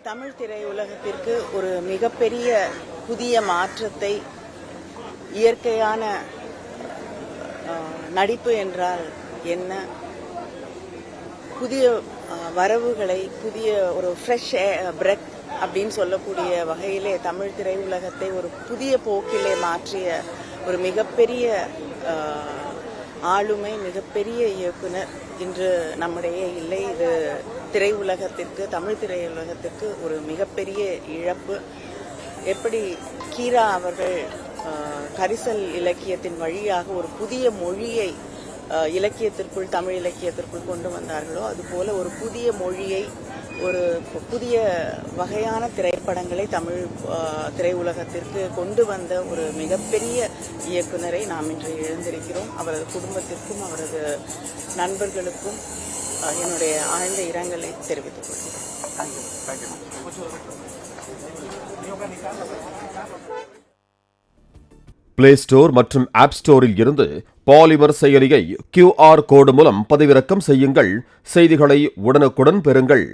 தமிழ் திரையுலகத்திற்கு ஒரு மிகப்பெரிய புதிய மாற்றத்தை, இயற்கையான நடிப்பு என்றால் என்ன, புதிய வரவுகளை, புதிய ஒரு ஃப்ரெஷ் பிரெத் அப்படின்னு சொல்லக்கூடிய வகையிலே தமிழ் திரையுலகத்தை ஒரு புதிய போக்கிலே மாற்றிய ஒரு மிகப்பெரிய ஆளுமை, மிகப்பெரிய இயக்குனர் இன்று நம்முடைய இல்லை. இது திரையுலகத்திற்கு, தமிழ் திரையுலகத்திற்கு ஒரு மிகப்பெரிய இழப்பு. எப்படி கீரா அவர்கள் கரிசல் இலக்கியத்தின் வழியாக ஒரு புதிய மொழியை இலக்கியத்திற்குள், தமிழ் இலக்கியத்திற்குள் கொண்டு வந்தார்களோ, அதுபோல ஒரு புதிய மொழியை, ஒரு புதிய வகையான திரைப்படங்களை தமிழ் திரையுலகத்திற்கு கொண்டு வந்த ஒரு மிகப்பெரிய இயக்குனரை நாம் இன்று இழந்திருக்கிறோம். அவரது குடும்பத்திற்கும் அவரது நண்பர்களுக்கும் என்னுடைய ஆழ்ந்த இரங்கலை தெரிவித்துக் கொள்கிறேன். பிளே ஸ்டோர் மற்றும் ஆப் ஸ்டோரில் இருந்து பாலிமர் செயலியை QR கோடு மூலம் பதிவிறக்கம் செய்யுங்கள். செய்திகளை உடனுக்குடன் பெறுங்கள்.